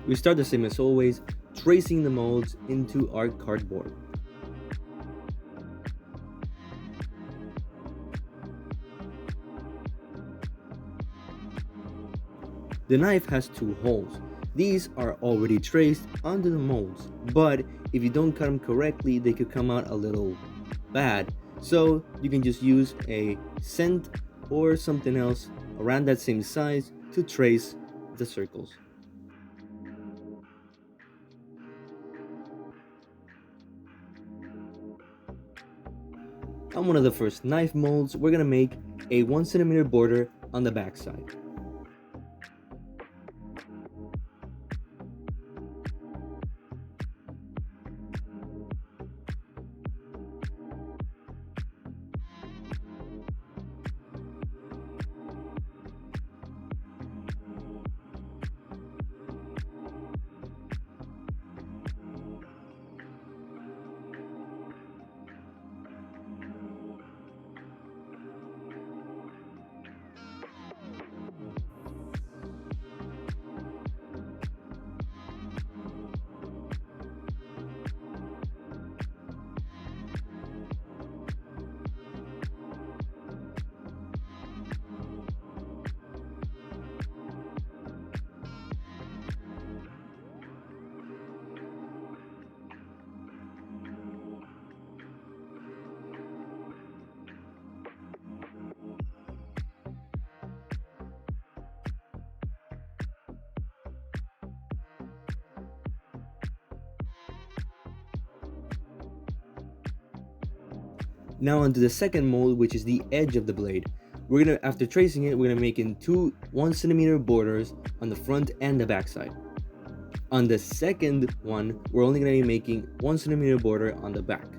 We start the same as always, tracing the molds into our cardboard. The knife has 2 holes. These are already traced onto the molds, but if you don't cut them correctly, they could come out a little bad. So you can just use a cent or something else around that same size to trace the circles. On one of the first knife molds, we're gonna make a 1 centimeter border on the back side. Now onto the second mold, which is the edge of the blade. After tracing it, we're gonna make in 2 1 centimeter borders on the front and the back side. On the second one, we're only gonna be making 1 centimeter border on the back.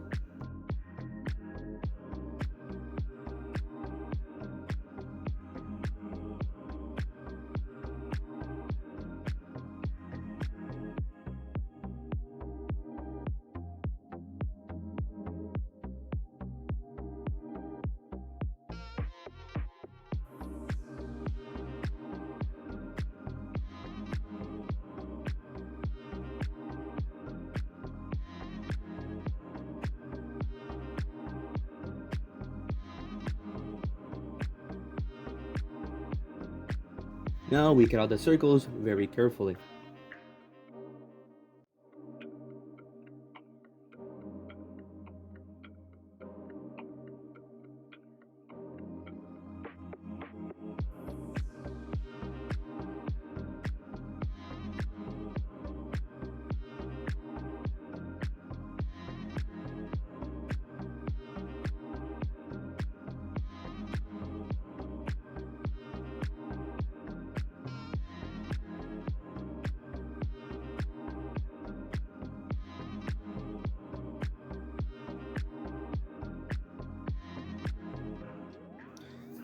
Now we cut out the circles very carefully.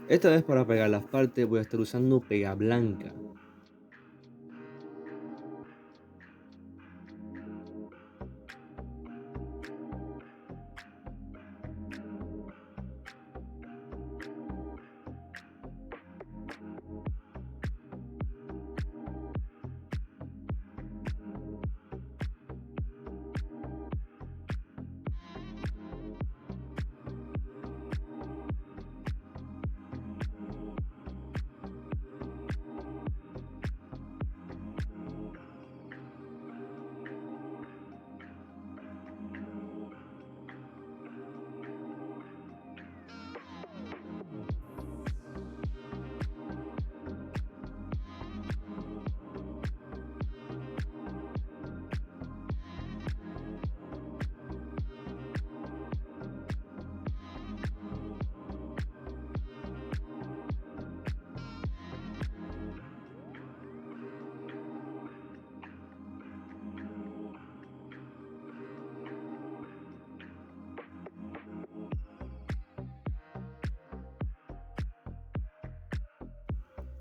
Esta vez para pegar las partes voy a estar usando pega blanca.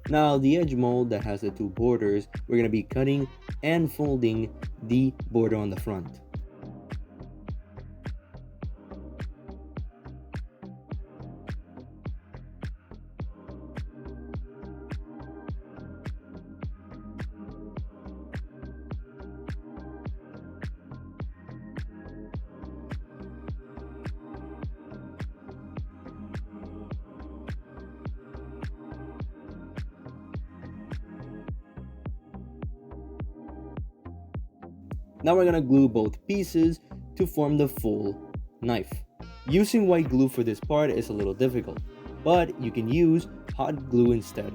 Now the edge mold that has the 2 borders, we're going to be cutting and folding the border on the front. Now we're gonna glue both pieces to form the full knife. Using white glue for this part is a little difficult, but you can use hot glue instead.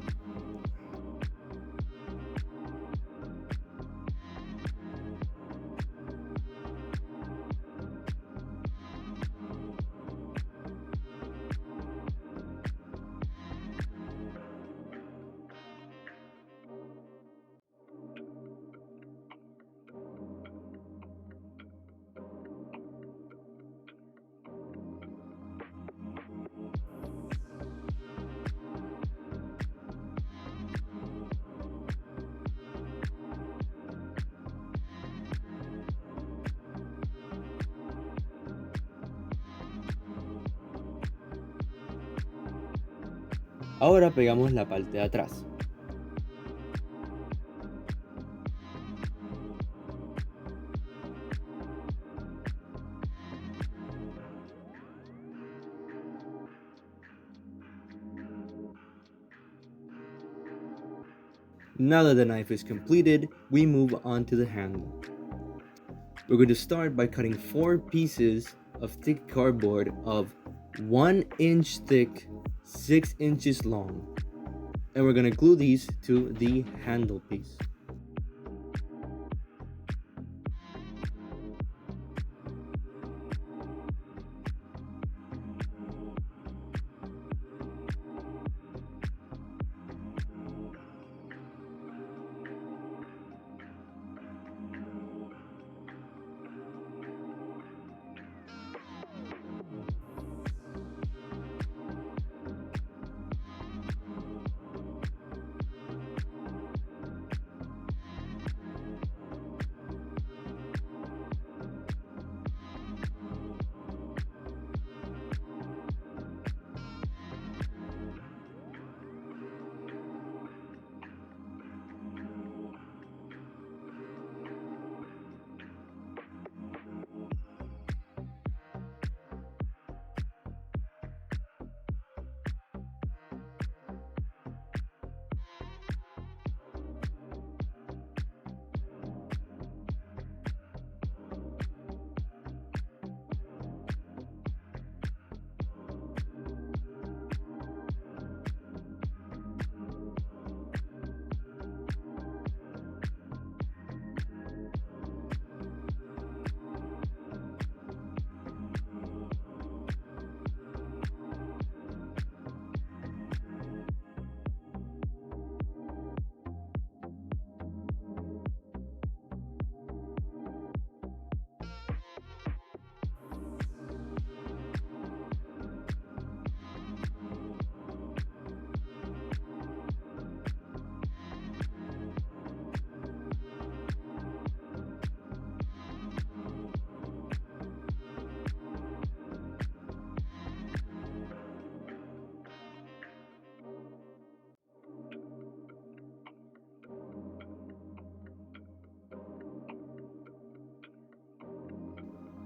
Ahora pegamos la parte de atrás. Now that the knife is completed, we move on to the handle. We're going to start by cutting 4 pieces of thick cardboard of 1 inch thick, 6 inches long. And we're going to glue these to the handle piece.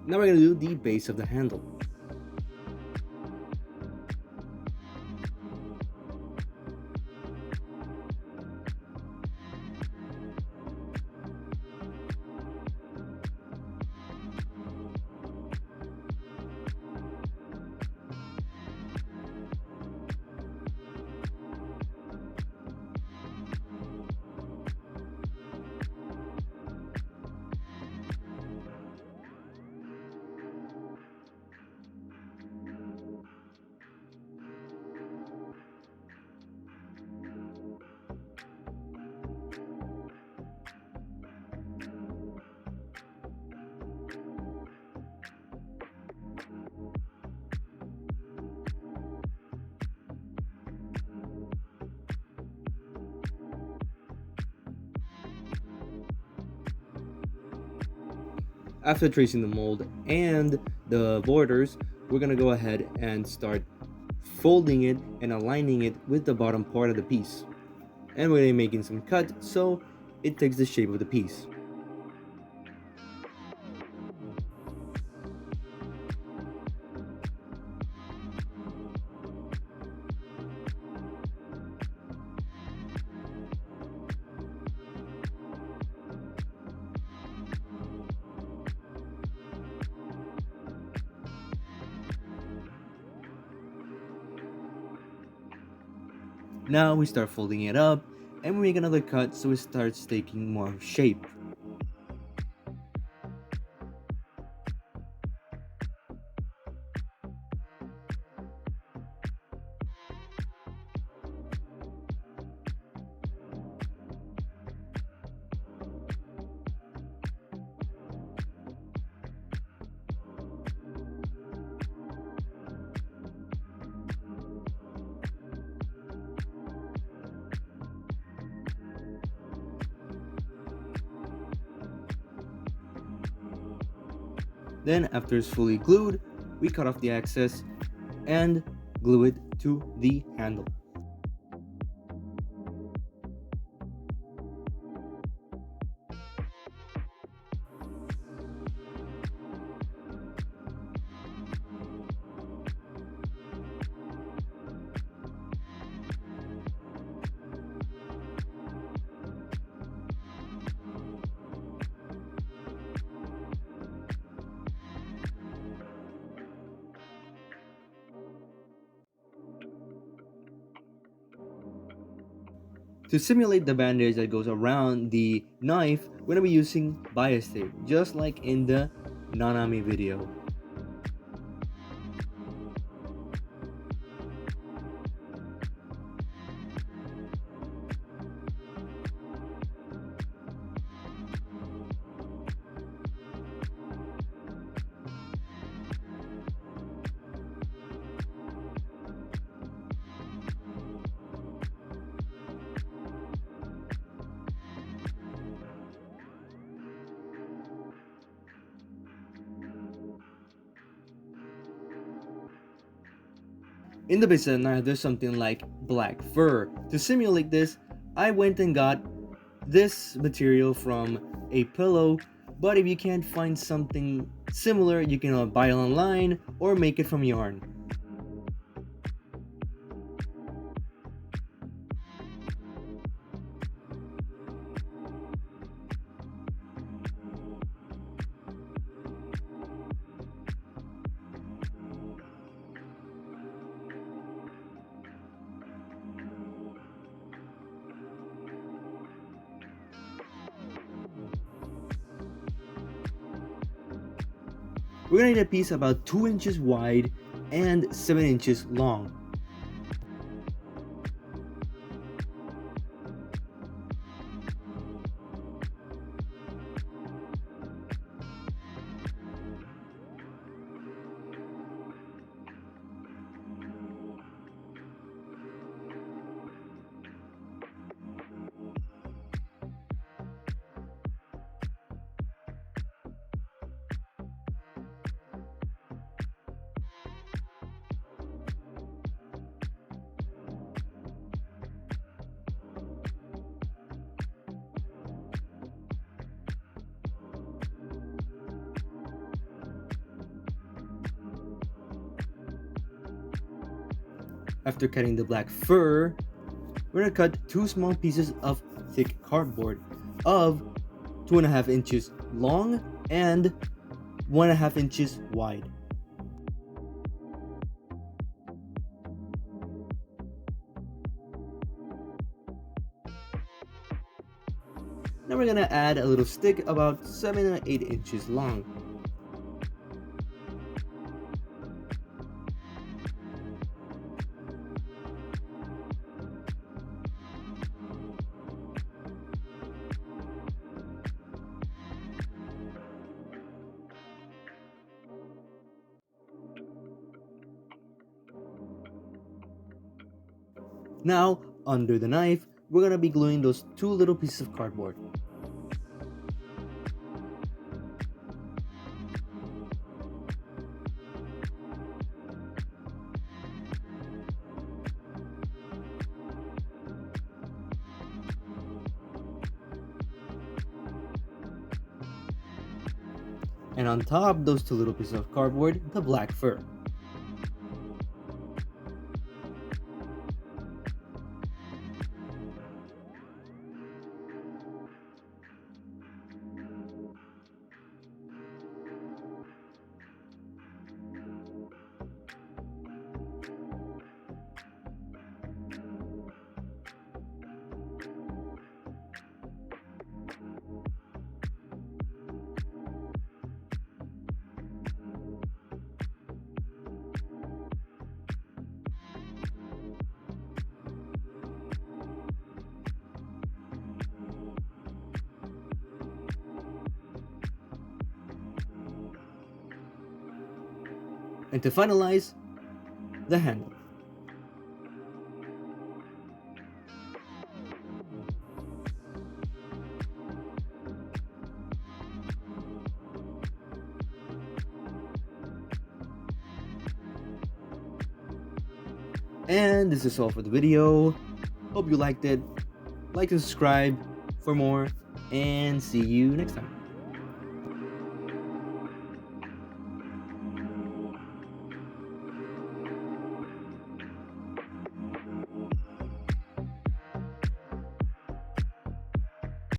Now we're going to do the base of the handle. After tracing the mold and the borders, we're gonna go ahead and start folding it and aligning it with the bottom part of the piece. And we're gonna be making some cuts so it takes the shape of the piece. Now we start folding it up and we make another cut so it starts taking more shape. Then after it's fully glued, we cut off the excess and glue it to the handle. To simulate the bandage that goes around the knife, we're going to be using bias tape, just like in the Nanami video. In the base of the knife, there's something like black fur. To simulate this, I went and got this material from a pillow, but if you can't find something similar, you can buy it online or make it from yarn. We're gonna need a piece about 2 inches wide and 7 inches long. After cutting the black fur, we're gonna cut 2 small pieces of thick cardboard of 2.5 inches long and 1.5 inches wide. Now we're gonna add a little stick about 7 or 8 inches long. Now, under the knife, we're gonna be gluing those 2 little pieces of cardboard. And on top those 2 little pieces of cardboard, the black fur. And to finalize, the handle. And this is all for the video. Hope you liked it. Like and subscribe for more, and see you next time.